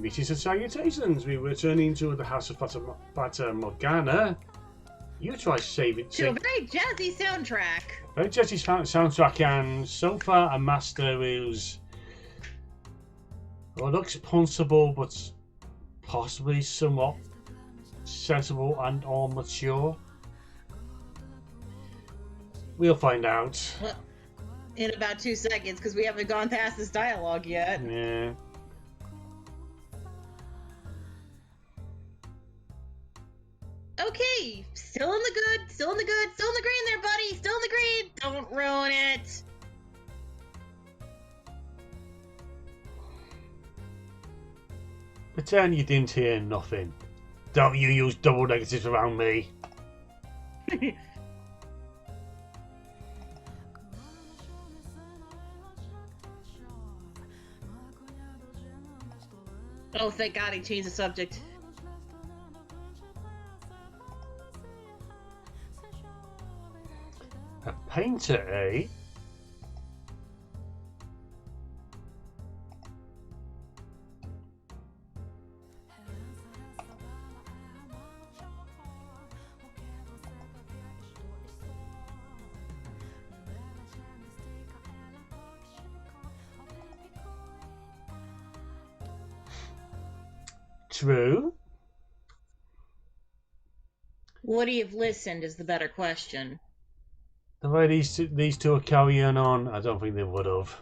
Greetings and salutations. We were returning to the house of Fata Morgana. You try saving. To a very jazzy soundtrack. Very jazzy soundtrack, and so far a master who's looks punchable, but possibly somewhat sensible and all mature. We'll find out. Well, in about 2 seconds, because we haven't gone past this dialogue yet. Yeah. Okay, still in the good, still in the good, still in the green there, buddy! Still in the green! Don't ruin it! Pretend you didn't hear nothing. Don't you use double negatives around me. Oh, thank God he changed the subject. A painter, eh? True. Would he have listened is the better question. The way these two are carrying on, I don't think they would have.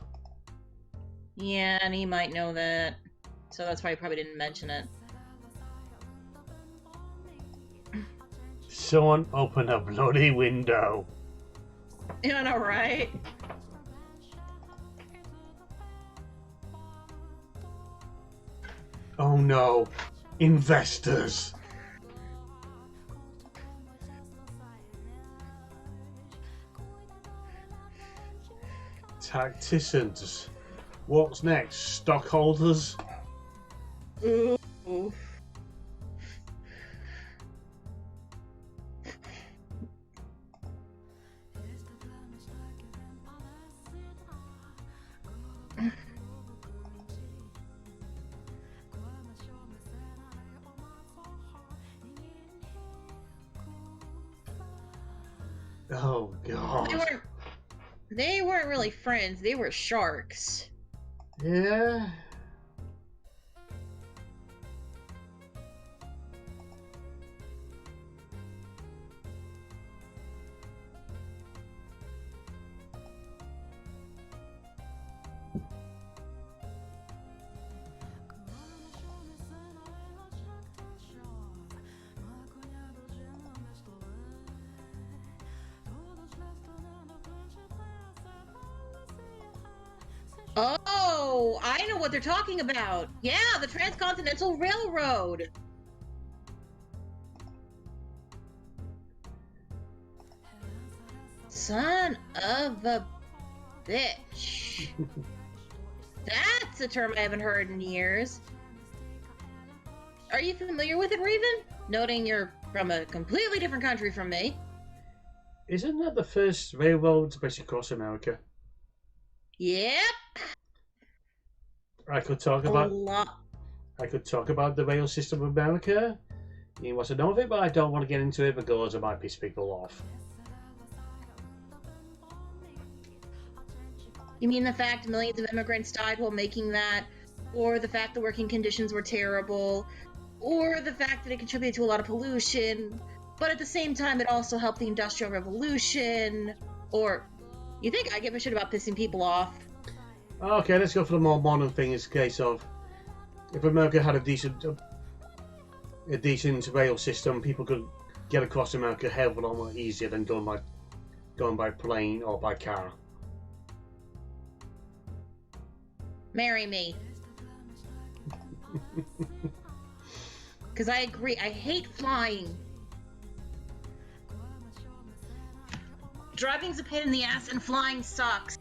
Yeah, and he might know that. So that's why he probably didn't mention it. Someone open a bloody window. You know, right? Oh no. Investors. Tacticians. What's next? Stockholders? Ooh. Oh god. They weren't really friends, they were sharks. Yeah. Oh, I know what they're talking about. Yeah, the Transcontinental Railroad. Son of a bitch. That's a term I haven't heard in years. Are you familiar with it, Raven? Noting you're from a completely different country from me. Isn't that the first railroad to basically cross America? Yep. I could talk about the rail system of America. You want to know of it, but I don't want to get into it because it might piss people off. You mean the fact millions of immigrants died while making that, or the fact the working conditions were terrible, or the fact that it contributed to a lot of pollution, but at the same time it also helped the Industrial Revolution, or you think I give a shit about pissing people off? Okay, let's go for the more modern thing. It's a case of if America had a decent rail system, people could get across America a hell of a lot more easier than going by plane or by car. Marry me. Because I agree, I hate flying. Driving's a pain in the ass and flying sucks.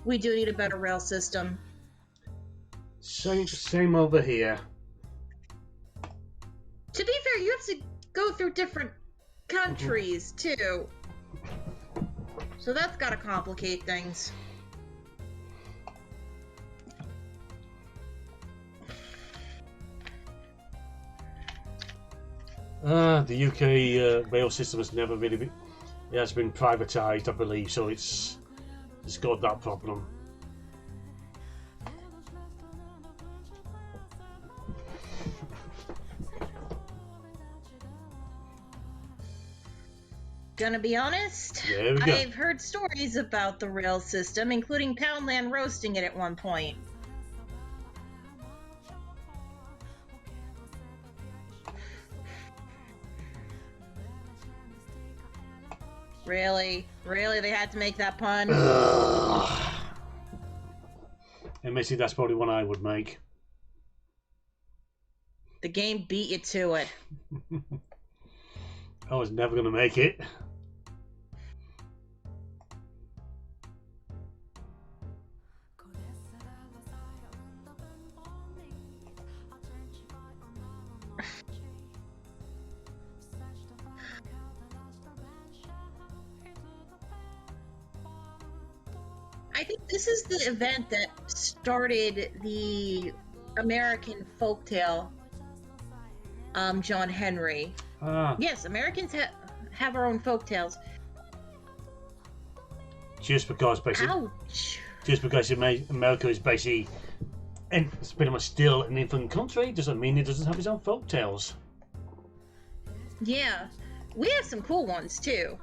We do need a better rail system. Same over here. To be fair, you have to go through different countries, too. So that's gotta complicate things. The UK rail system has never really been. It has been privatised, I believe, so it's got that problem. Gonna be honest, There we go. I've heard stories about the rail system, including Poundland roasting it at one point. Really? Really? They had to make that pun? And Missy, that's probably one I would make. The game beat you to it. I was never going to make it. I think this is the event that started the American folktale, John Henry. Yes, Americans have our own folktales. Just because basically, ouch! Just because America is basically, and it's pretty much still an infant country, doesn't mean it doesn't have its own folktales. Yeah, we have some cool ones too.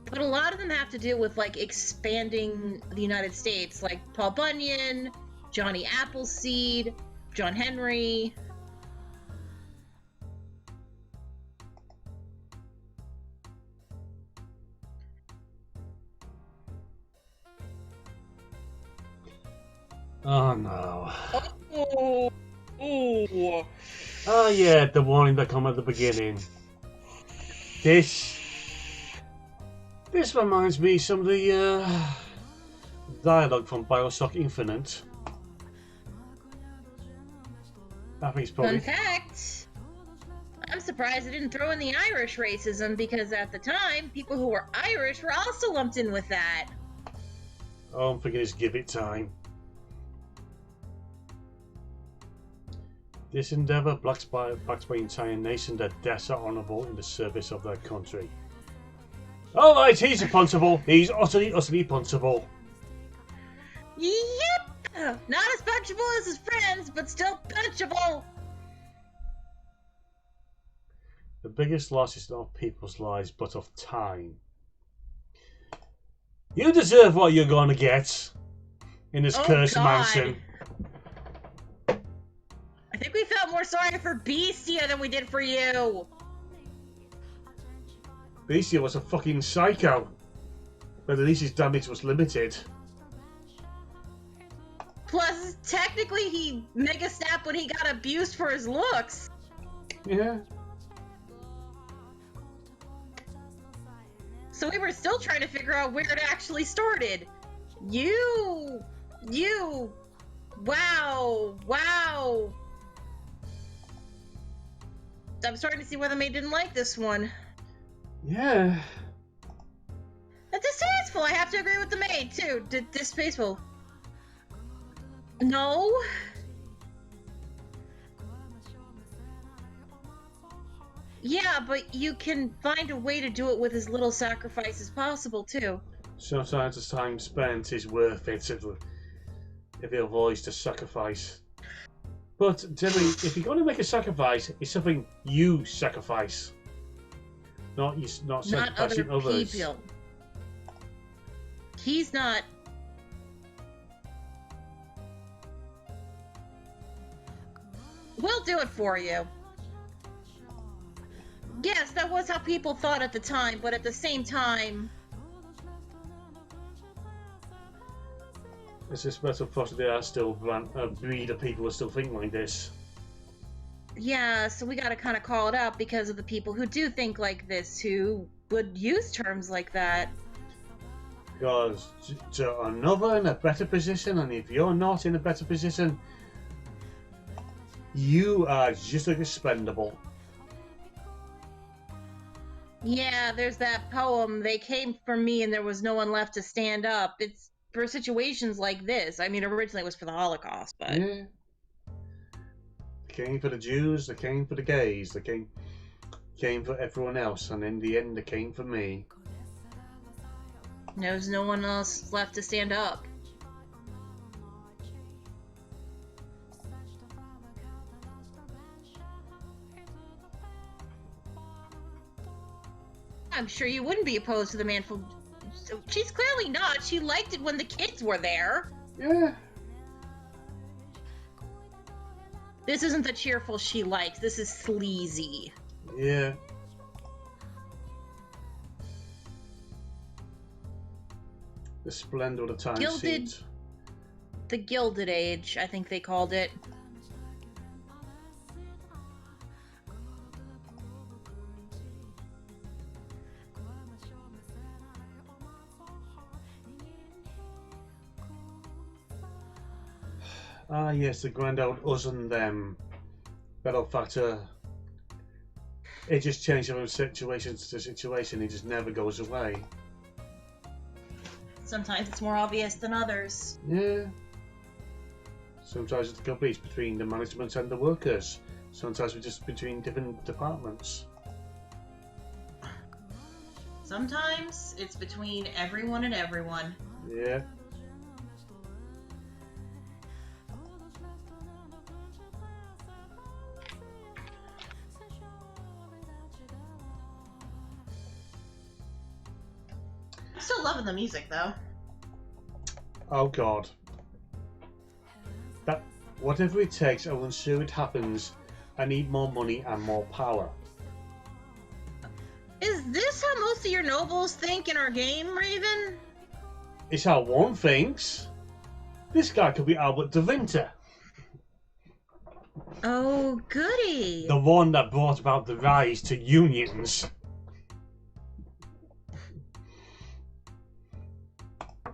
But a lot of them have to do with, like, expanding the United States, like Paul Bunyan, Johnny Appleseed, John Henry. Oh no. Oh, oh. Oh yeah, the warning that come at the beginning. This reminds me of some of the dialogue from Bioshock Infinite. I think it's probably... Fun fact, I'm surprised they didn't throw in the Irish racism, because at the time, people who were Irish were also lumped in with that. Oh, I'm thinking it's Give It Time. This endeavour backs by the entire nation, their deaths are honourable in the service of their country. Alright, he's punchable. He's utterly punchable. Yep! Not as punchable as his friends, but still punchable! The biggest loss is not of people's lives, but of time. You deserve what you're going to get in this cursed mansion. I think we felt more sorry for Beastia than we did for you. Beastia was a fucking psycho, but at least his damage was limited. Plus, technically, he mega snapped when he got abused for his looks. Yeah. So we were still trying to figure out where it actually started. You, wow. I'm starting to see why the maid didn't like this one. Yeah. That's distasteful. I have to agree with the maid, too. Distasteful. No. Yeah, but you can find a way to do it with as little sacrifice as possible, too. Sometimes the time spent is worth it if it avoids the sacrifice. But generally, if you're going to make a sacrifice, it's something you sacrifice. Not sacrificing other others. People. He's not. We'll do it for you. Yes, that was how people thought at the time, but at the same time... It's just better, unfortunately, there are still a breed of people who are still thinking like this. Yeah, so we gotta kind of call it out because of the people who do think like this, who would use terms like that. Because to another in a better position, and if you're not in a better position, you are just like expendable. Yeah, there's that poem, they came for me and there was no one left to stand up. It's for situations like this. I mean, originally it was for the Holocaust, but... Yeah. They came for the Jews, they came for the gays, they came for everyone else, and in the end they came for me. There's no one else left to stand up. I'm sure you wouldn't be opposed to the manful. She's clearly not. She liked it when the kids were there. Yeah. This isn't the cheerful she likes. This is sleazy. Yeah. The splendor of the time Gilded. seat. The Gilded Age, I think they called it. Ah, yes, the grand old us and them. Battle Fata. It just changes from situation to situation. It just never goes away. Sometimes it's more obvious than others. Yeah. Sometimes it's competes between the management and the workers. Sometimes it's just between different departments. Sometimes it's between everyone and everyone. Yeah. Still loving the music though. Oh God. That whatever it takes, I will ensure it happens. I need more money and more power. Is this how most of your nobles think in our game, Raven? It's how one thinks. This guy could be Albert de Winter. Oh, goody. The one that brought about the rise to unions.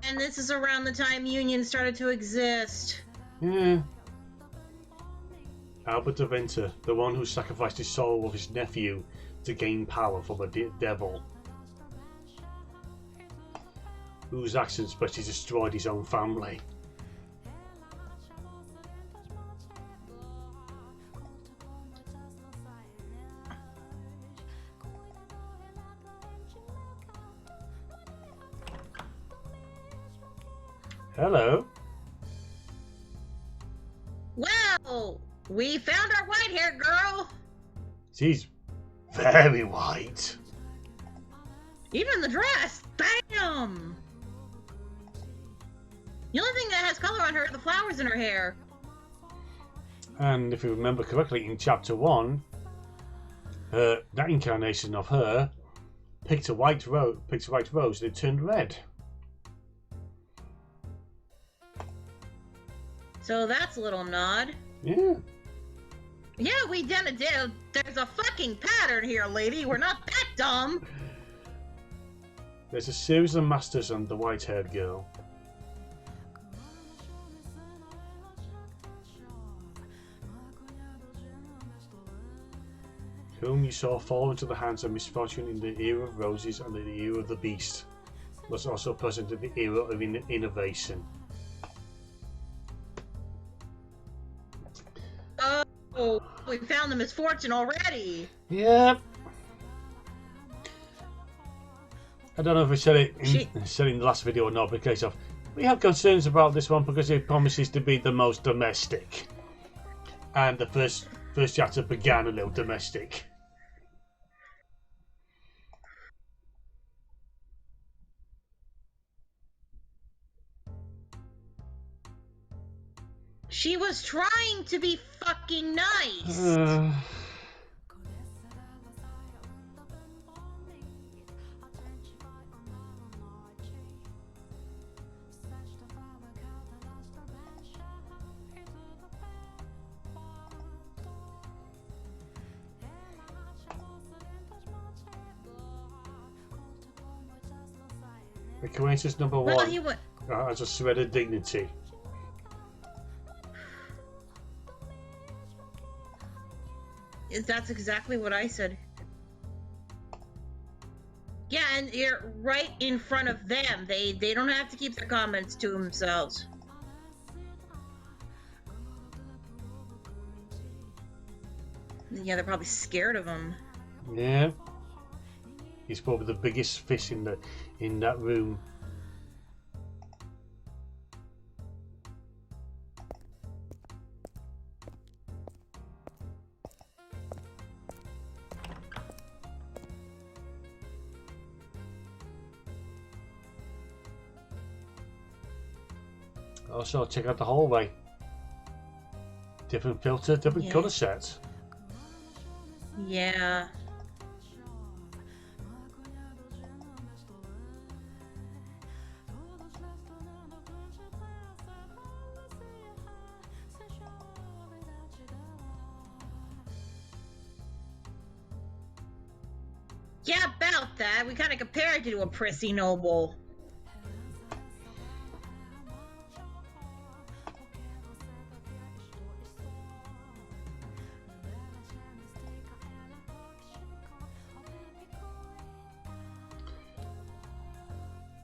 And this is around the time unions started to exist. Yeah. Albert de Winter, the one who sacrificed his soul of his nephew to gain power from the devil. Whose actions basically destroyed his own family. Hello. Well, we found our white-haired girl. She's very white. Even the dress. Bam! The only thing that has color on her are the flowers in her hair. And if you remember correctly, in chapter 1, that incarnation of her picked a white rose and it turned red. So that's a little nod. Yeah. Yeah, we done it. There's a fucking pattern here, lady. We're not that dumb. There's a series of masters and the white-haired girl. Whom you saw fall into the hands of misfortune in the era of roses and in the era of the beast, was also present in the era of innovation. Oh, we found the misfortune already. Yep. I don't know if I said it in the last video or not, because we have concerns about this one because it promises to be the most domestic, and the first chapter began a little domestic. She was trying to be fucking nice. The coincidence number Well, one he went. has a shred of dignity. That's exactly what I said. Yeah, and you're right in front of them. They don't have to keep their comments to themselves. Yeah, they're probably scared of him. Yeah. He's probably the biggest fish in that room. Also, check out the hallway. Different filter, different colour sets. Yeah. Yeah, about that. We kind of compared you to a prissy noble.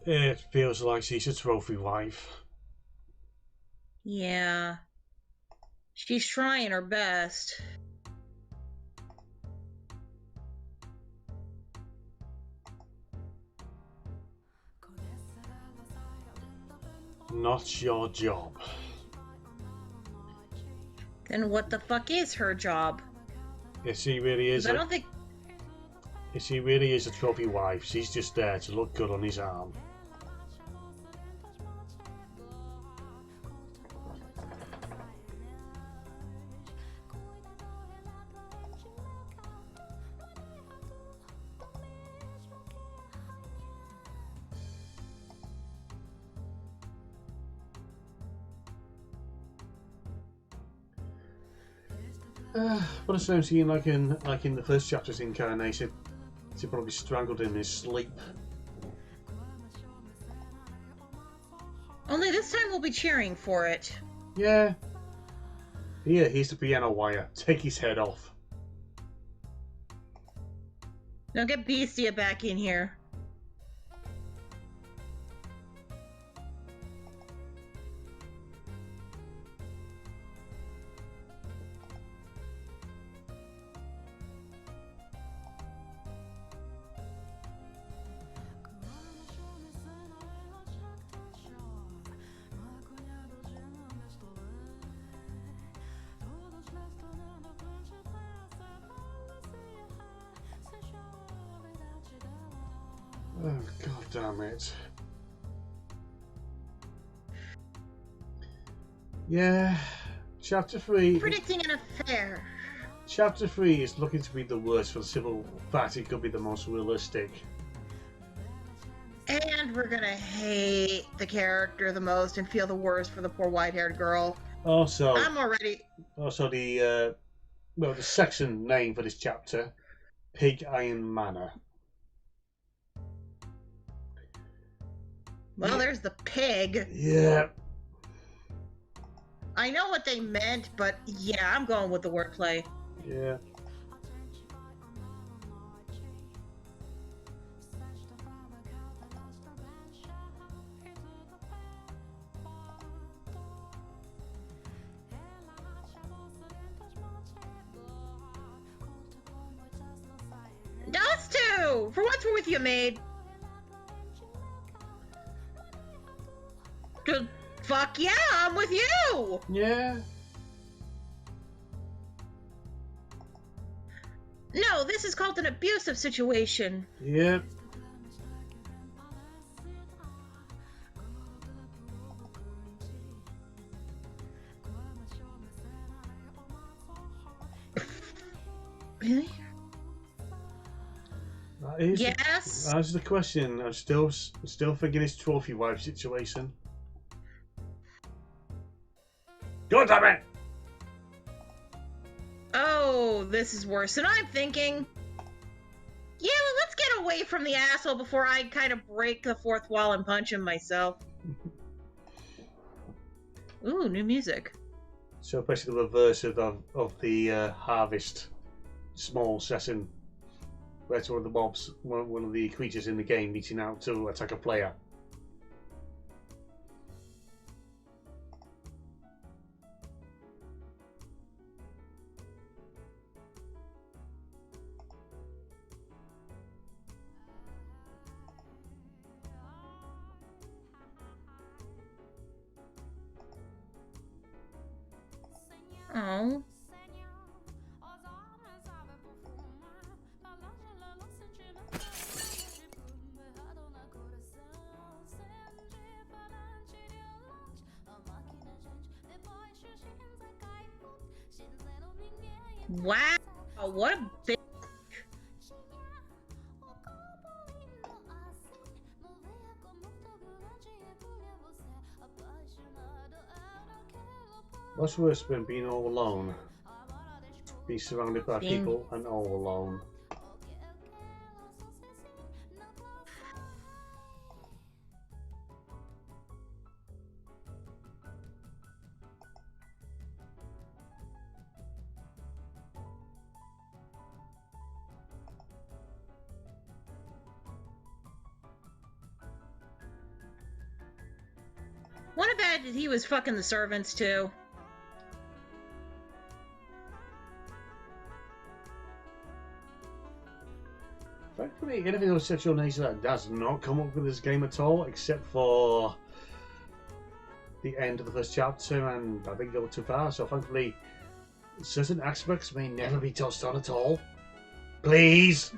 It feels like she's a trophy wife. Yeah. She's trying her best. Not your job. Then what the fuck is her job? If she really is, I don't think. If she really is a trophy wife, she's just there to look good on his arm. But it sounds like in the first chapter's incarnation, she probably strangled him in his sleep. Only this time we'll be cheering for it. Yeah. Here, here's the piano wire. Take his head off. Now get Beastia back in here. Oh, god damn it. Yeah. Chapter 3. Predicting an affair. Chapter 3 is looking to be the worst for the civil fact. It could be the most realistic. And we're gonna hate the character the most and feel the worst for the poor white-haired girl. Also, I'm already. Also, the section name for this chapter, Pig Iron Manor. Well, there's the pig. Yeah. I know what they meant, but yeah, I'm going with the wordplay. Yeah. Us too! For once we're with you, maid. Good. Fuck yeah, I'm with you! Yeah. No, this is called an abusive situation. Yeah. Really? Yes. That's the question. I'm still thinking it's trophy wife situation. God damn it! Oh, this is worse than I'm thinking. Yeah, well, let's get away from the asshole before I kind of break the fourth wall and punch him myself. Ooh, new music. So basically the reverse of the harvest small session. Where it's one of the mobs, one of the creatures in the game reaching out to attack a player. Oh. Wow, what a big... What's worse than being all alone? Be surrounded by people and all alone. What about he was fucking the servants too? Frankly, anything of sexual nature that does not come up with this game at all, except for the end of the first chapter, and I think go too far. So thankfully, certain aspects may never be touched on at all. Please.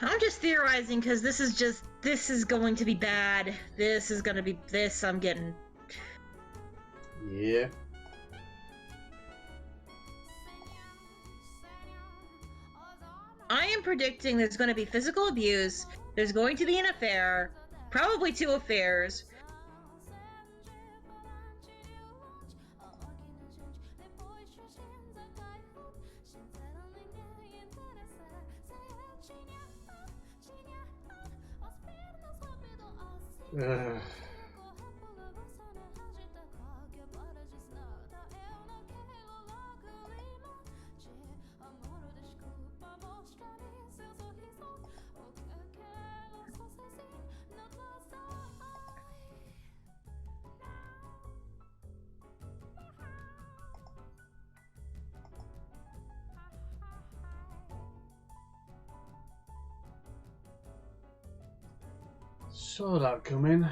I'm just theorizing because this is going to be bad. This is going to be this. I'm getting. Yeah. I am predicting there's going to be physical abuse. There's going to be an affair, probably 2 affairs. Saw that coming.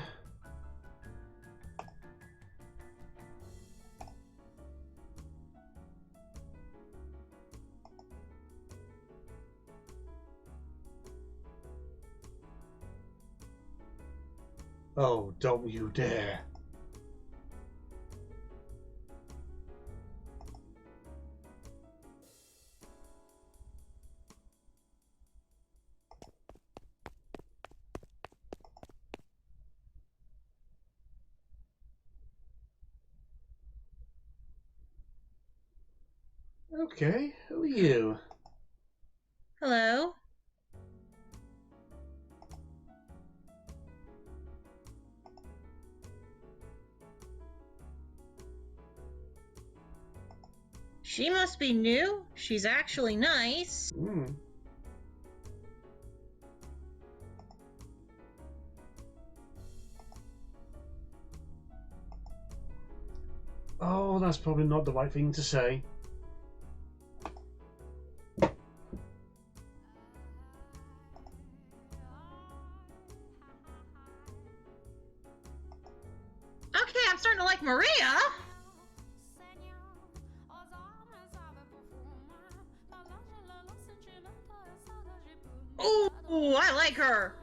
Oh, don't you dare. Okay, who are you? Hello? She must be new. She's actually nice. Oh, that's probably not the right thing to say. Okay, I'm starting to like Maria. Ooh, I like her.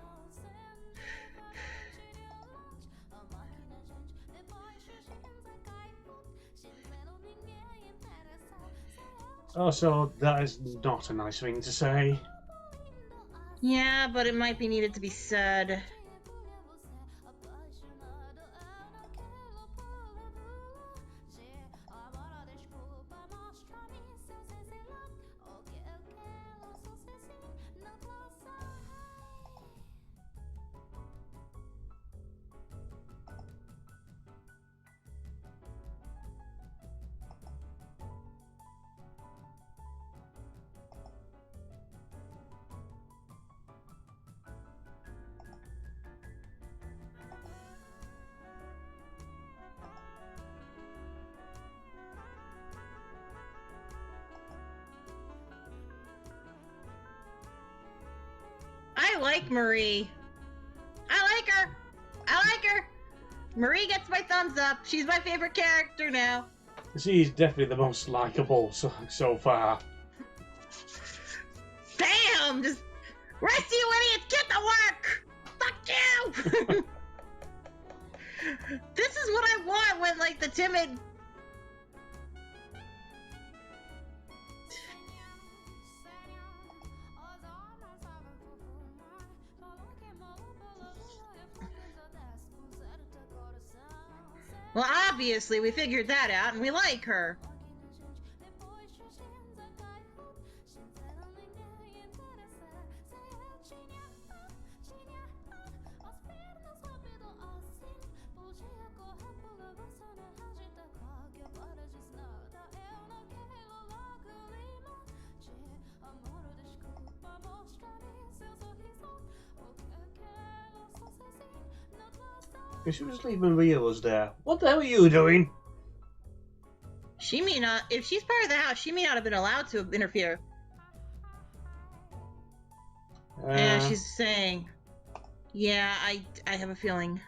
Oh, so that is not a nice thing to say. Yeah, but it might be needed to be said. I like Marie. I like her. I like her. Marie gets my thumbs up. She's my favorite character now. She's definitely the most likable so far. Damn! Just rest you idiots, get to work! Fuck you! This is what I want when, like, the timid... Well, obviously, we figured that out, and we like her. If she was leaving Maria was there, what the hell are you doing? She may not, if she's part of the house, she may not have been allowed to interfere. Yeah, she's saying, yeah, I have a feeling.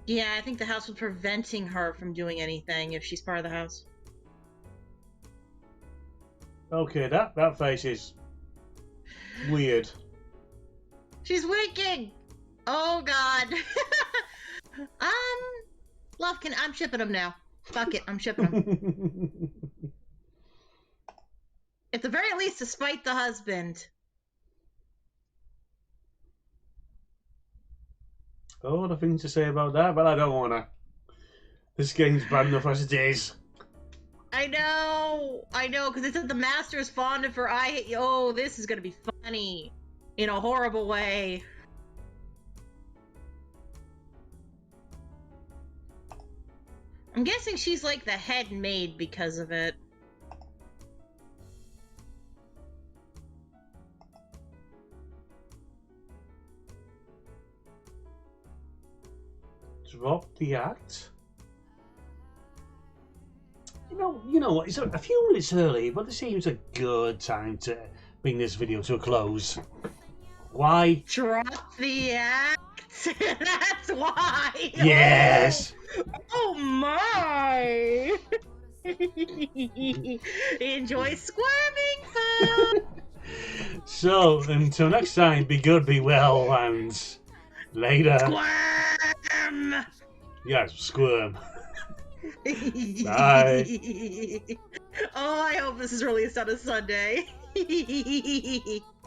Yeah, I think the house was preventing her from doing anything if she's part of the house. Okay, that face is weird. She's winking! Oh god. Lovekin, I'm shipping him now. Fuck it, I'm shipping him. At the very least, to spite the husband. Oh, what a thing to say about that, but I don't wanna. This game's bad enough as it is. I know, because it said the master is fond of her. Oh, this is gonna be funny. In a horrible way. I'm guessing she's like the head maid because of it. Drop the act? You know what? It's a few minutes early, but it seems a good time to bring this video to a close. Why? Drop the act? That's why! Yes! Oh my! Enjoy squirming, folks! So, until next time, be good, be well, and later. Squirm! Yes, squirm. Bye. Oh, I hope this is released on a Sunday.